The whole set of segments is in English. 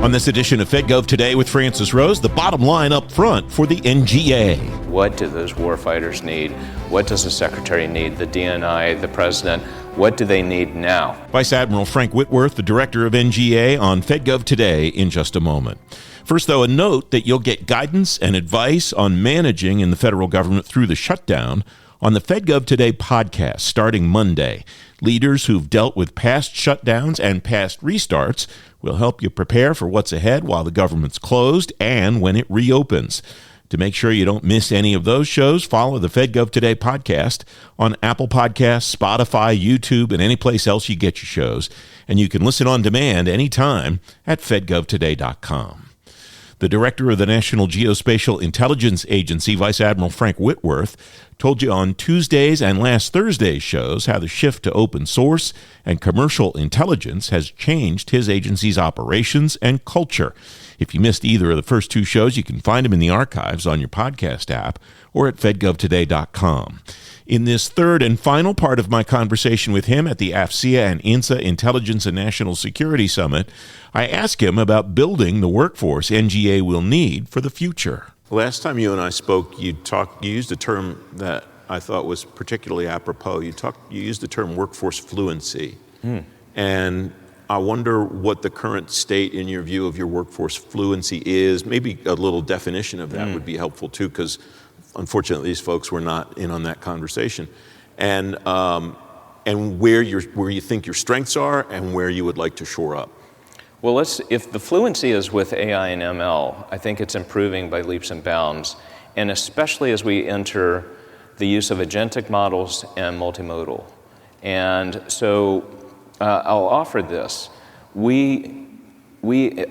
On this edition of FedGov Today with Francis Rose, the bottom line up front for the NGA. What do those warfighters need? What does the Secretary need? The DNI, the President? What do they need now? Vice Admiral Frank Whitworth, the Director of NGA, on FedGov Today in just a moment. First, though, a note that you'll get guidance and advice on managing in the federal government through the shutdown on the FedGov Today podcast starting Monday. Leaders who've dealt with past shutdowns and past restarts will help you prepare for what's ahead while the government's closed and when it reopens. To make sure you don't miss any of those shows, follow the FedGov Today podcast on Apple Podcasts, Spotify, YouTube, and any place else you get your shows. And you can listen on demand anytime at fedgovtoday.com. The director of the National Geospatial-Intelligence Agency, Vice Admiral Frank Whitworth, told you on Tuesday's and last Thursday's shows how the shift to open source and commercial intelligence has changed his agency's operations and culture. If you missed either of the first two shows, you can find them in the archives on your podcast app or at fedgovtoday.com. In this third and final part of my conversation with him at the AFCEA and INSA Intelligence and National Security Summit, I asked him about building the workforce NGA will need for the future. Last time you and I spoke, you used a term that I thought was particularly apropos. You used the term workforce fluency. And I wonder what the current state, in your view, of your workforce fluency is. Maybe a little definition of that would be helpful too, because unfortunately these folks were not in on that conversation. And where you think your strengths are and where you would like to shore up. Well, if the fluency is with AI and ML, I think it's improving by leaps and bounds, and especially as we enter the use of agentic models and multimodal. And so I'll offer this. We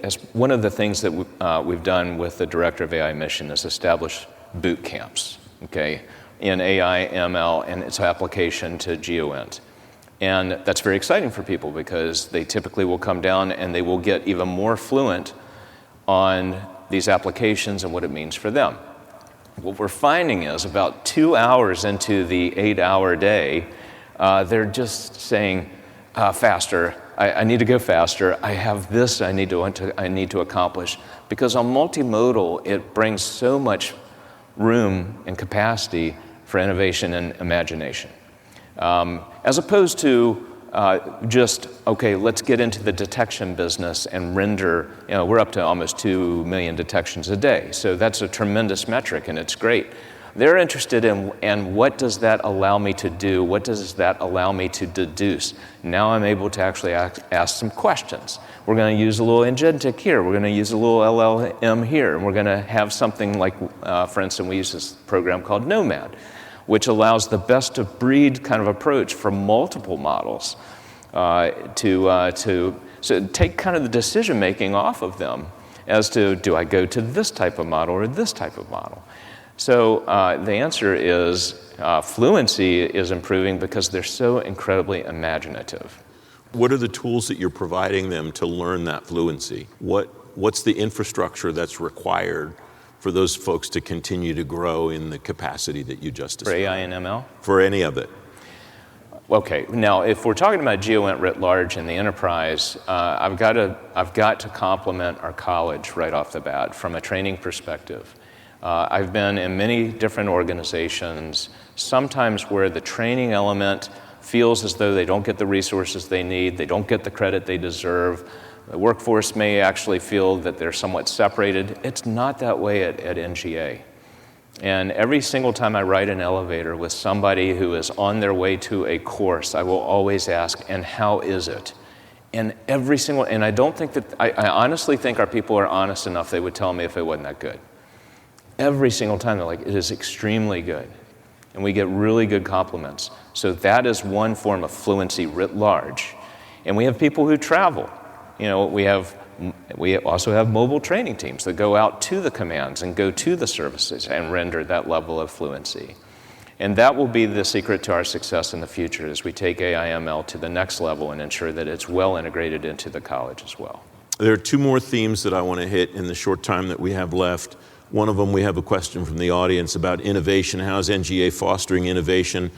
as one of the things that we've done with the Director of AI Mission is establish bootcamps, okay, in AI, ML, and its application to GeoInt. And that's very exciting for people because they typically will come down and they will get even more fluent on these applications and what it means for them. What we're finding is about 2 hours into the 8-hour day, they're just saying, faster, I need to go faster, I have this I need to accomplish. Because on multimodal, it brings so much room and capacity for innovation and imagination. As opposed to just, okay, let's get into the detection business and render, we're up to almost 2 million detections a day. So that's a tremendous metric and it's great. They're interested in what does that allow me to do? What does that allow me to deduce? Now I'm able to actually ask some questions. We're going to use a little agentic here. We're going to use a little LLM here. And we're going to have something like, for instance, we use this program called Nomad, which allows the best of breed kind of approach for multiple models to take kind of the decision making off of them as to, do I go to this type of model or this type of model? So the answer is fluency is improving because they're so incredibly imaginative. What are the tools that you're providing them to learn that fluency? What's the infrastructure that's required for those folks to continue to grow in the capacity that you just described? For AI and ML? For any of it. Okay, now if we're talking about GeoInt writ large in the enterprise, I've got to compliment our college right off the bat from a training perspective. I've been in many different organizations, sometimes where the training element feels as though they don't get the resources they need, they don't get the credit they deserve. The workforce may actually feel that they're somewhat separated. It's not that way at NGA. And every single time I ride an elevator with somebody who is on their way to a course, I will always ask, and how is it? And I don't think that, I honestly think our people are honest enough they would tell me if it wasn't that good. Every single time they're like, it is extremely good. And we get really good compliments. So that is one form of fluency writ large. And we have people who travel. We also have mobile training teams that go out to the commands and go to the services and render that level of fluency. And that will be the secret to our success in the future as we take AI/ML to the next level and ensure that it's well integrated into the college as well. There are two more themes that I want to hit in the short time that we have left. One of them, we have a question from the audience about innovation. How is NGA fostering innovation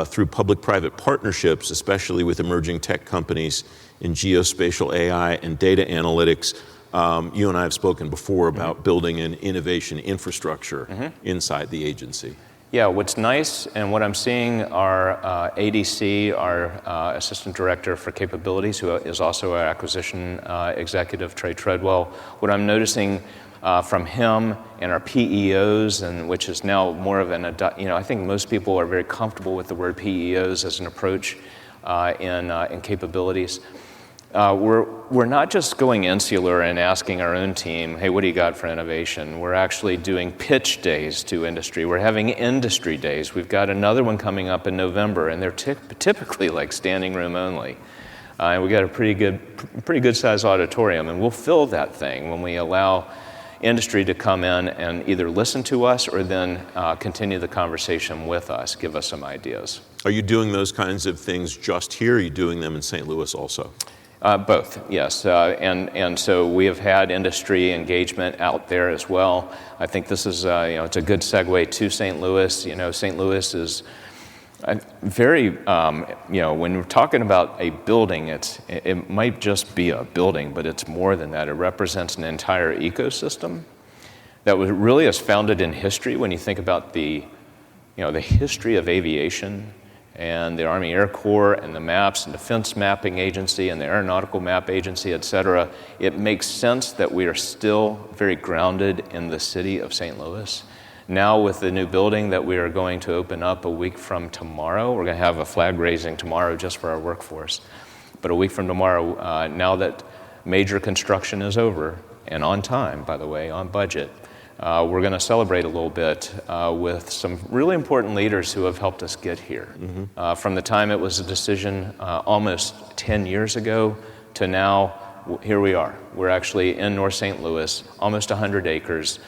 through public-private partnerships, especially with emerging tech companies in geospatial AI and data analytics? You and I have spoken before about building an innovation infrastructure inside the agency. Yeah, what's nice and what I'm seeing, our ADC, our Assistant Director for Capabilities, who is also our acquisition executive, Trey Treadwell, what I'm noticing from him and our PEOs, and which is now more of an, I think most people are very comfortable with the word PEOs as an approach in capabilities. We're not just going insular and asking our own team, hey, what do you got for innovation? We're actually doing pitch days to industry. We're having industry days. We've got another one coming up in November, and they're typically like standing room only. And we've got a pretty good sized auditorium, and we'll fill that thing when we allow industry to come in and either listen to us or then continue the conversation with us, give us some ideas. Are you doing those kinds of things just here, or are you doing them in St. Louis also? Both, yes. And so we have had industry engagement out there as well. I think this is, it's a good segue to St. Louis. St. Louis is very, when we're talking about a building, it might just be a building, but it's more than that. It represents an entire ecosystem that really is founded in history. When you think about the history of aviation, and the Army Air Corps and the Maps and Defense Mapping Agency and the Aeronautical Map Agency, et cetera, it makes sense that we are still very grounded in the city of St. Louis. Now with the new building that we are going to open up a week from tomorrow, we're going to have a flag raising tomorrow just for our workforce. But a week from tomorrow, now that major construction is over, and on time, by the way, on budget, we're going to celebrate a little bit with some really important leaders who have helped us get here. From the time it was a decision almost 10 years ago to now, here we are. We're actually in North St. Louis, almost 100 acres,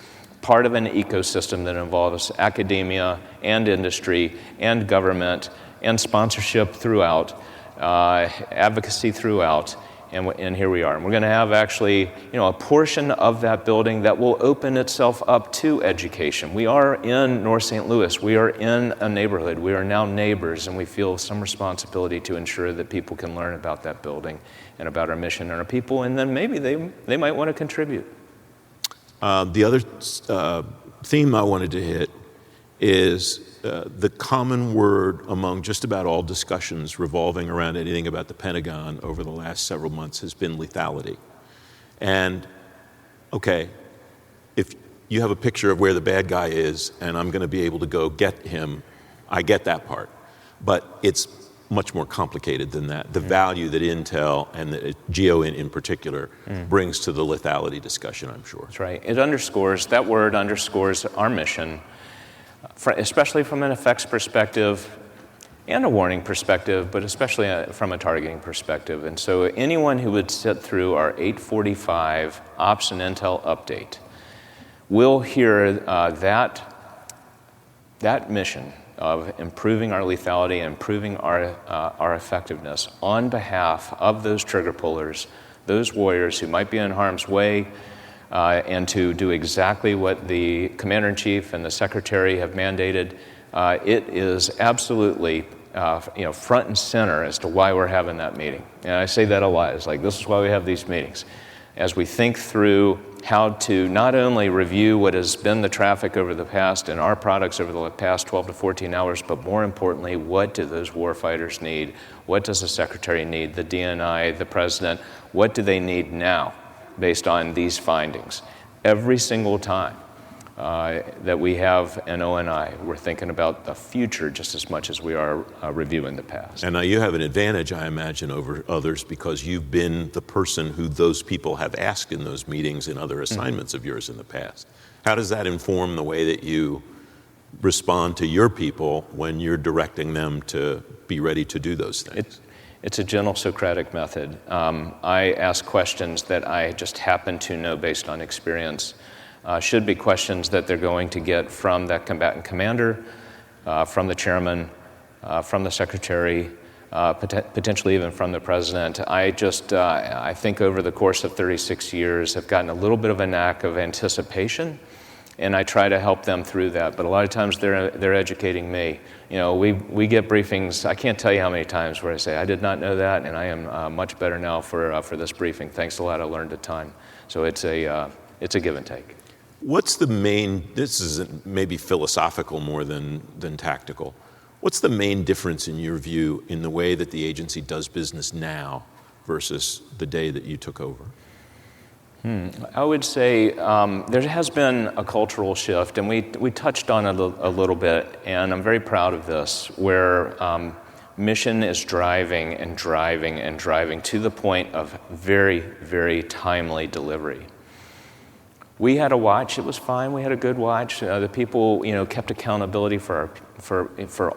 part of an ecosystem that involves academia and industry and government and sponsorship throughout, advocacy throughout. And here we are. And we're going to have actually, a portion of that building that will open itself up to education. We are in North St. Louis. We are in a neighborhood. We are now neighbors, and we feel some responsibility to ensure that people can learn about that building and about our mission and our people, and then maybe they might want to contribute. The other theme I wanted to hit is the common word among just about all discussions revolving around anything about the Pentagon over the last several months has been lethality. And, okay, if you have a picture of where the bad guy is and I'm going to be able to go get him, I get that part. But it's much more complicated than that. The value that Intel and the GeoInt in particular brings to the lethality discussion, I'm sure. That's right. That word underscores our mission, especially from an effects perspective and a warning perspective, but especially from a targeting perspective. And so anyone who would sit through our 8:45 Ops and Intel update will hear that mission of improving our lethality and improving our effectiveness on behalf of those trigger pullers, those warriors who might be in harm's way, and to do exactly what the Commander-in-Chief and the Secretary have mandated. It is absolutely front and center as to why we're having that meeting. And I say that a lot. It's like, this is why we have these meetings. As we think through how to not only review what has been the traffic over the past and our products over the past 12 to 14 hours, but more importantly, what do those warfighters need? What does the Secretary need, the DNI, the President? What do they need now based on these findings? Every single time that we have an O&I, we're thinking about the future just as much as we are reviewing the past. And now you have an advantage, I imagine, over others because you've been the person who those people have asked in those meetings and other assignments of yours in the past. How does that inform the way that you respond to your people when you're directing them to be ready to do those things? It's a gentle Socratic method. I ask questions that I just happen to know based on experience. Should be questions that they're going to get from that combatant commander, from the chairman, from the secretary, potentially even from the president. I think over the course of 36 years, have gotten a little bit of a knack of anticipation and I try to help them through that. But a lot of times they're educating me. We get briefings. I can't tell you how many times where I say, I did not know that, and I am much better now for this briefing. Thanks a lot, I learned a ton. So it's a give and take. What's the main, this is maybe philosophical more than tactical, what's the main difference in your view in the way that the agency does business now versus the day that you took over? I would say there has been a cultural shift, and we touched on it a little bit, and I'm very proud of this, where mission is driving and driving and driving to the point of very, very timely delivery. We had a watch, it was fine, we had a good watch. The people, kept accountability for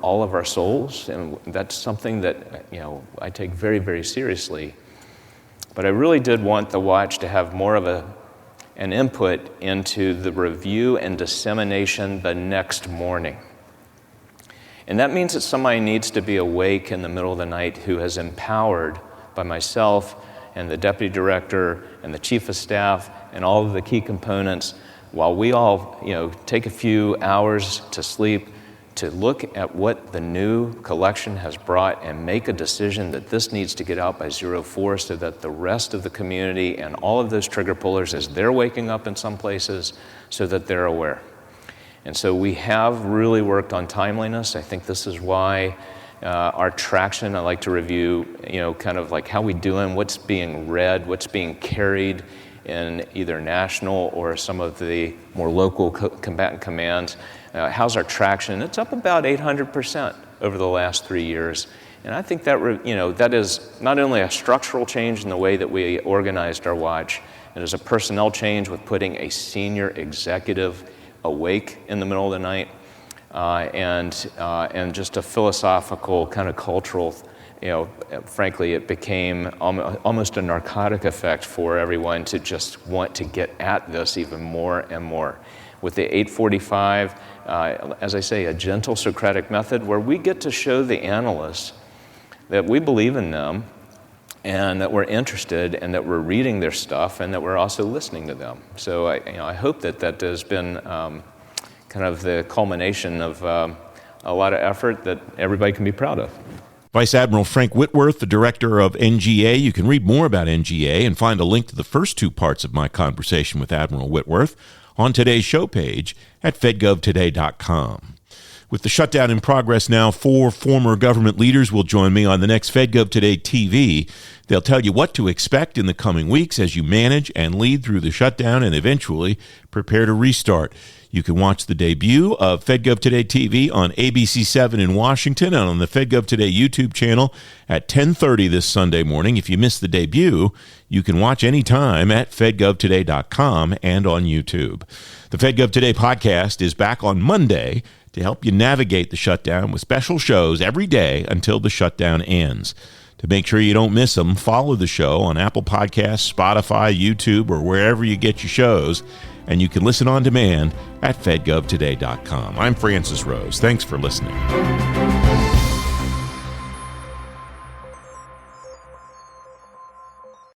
all of our souls, and that's something that, I take very, very seriously. But I really did want the watch to have more of an input into the review and dissemination the next morning. And that means that somebody needs to be awake in the middle of the night who is empowered by myself and the deputy director and the chief of staff and all of the key components, while we all, take a few hours to sleep, to look at what the new collection has brought and make a decision that this needs to get out by 04 so that the rest of the community and all of those trigger pullers, as they're waking up in some places, so that they're aware. And so we have really worked on timeliness. I think this is why our traction, I like to review, kind of like how we doing, what's being read, what's being carried in either national or some of the more local combatant commands. How's our traction? It's up about 800% over the last 3 years. And I think that, that is not only a structural change in the way that we organized our watch, it is a personnel change with putting a senior executive awake in the middle of the night, and just a philosophical kind of cultural, frankly, it became almost a narcotic effect for everyone to just want to get at this even more and more. With the 845, as I say, a gentle Socratic method where we get to show the analysts that we believe in them and that we're interested and that we're reading their stuff and that we're also listening to them. So I hope that has been kind of the culmination of a lot of effort that everybody can be proud of. Vice Admiral Frank Whitworth, the director of NGA. You can read more about NGA and find a link to the first two parts of my conversation with Admiral Whitworth on today's show page at fedgovtoday.com. With the shutdown in progress now, 4 former government leaders will join me on the next FedGov Today TV. They'll tell you what to expect in the coming weeks as you manage and lead through the shutdown and eventually prepare to restart. You can watch the debut of FedGov Today TV on ABC7 in Washington and on the FedGov Today YouTube channel at 10:30 this Sunday morning. If you missed the debut, you can watch anytime at fedgovtoday.com and on YouTube. The FedGov Today podcast is back on Monday to help you navigate the shutdown with special shows every day until the shutdown ends. To make sure you don't miss them, follow the show on Apple Podcasts, Spotify, YouTube, or wherever you get your shows, and you can listen on demand at fedgovtoday.com. I'm Francis Rose. Thanks for listening.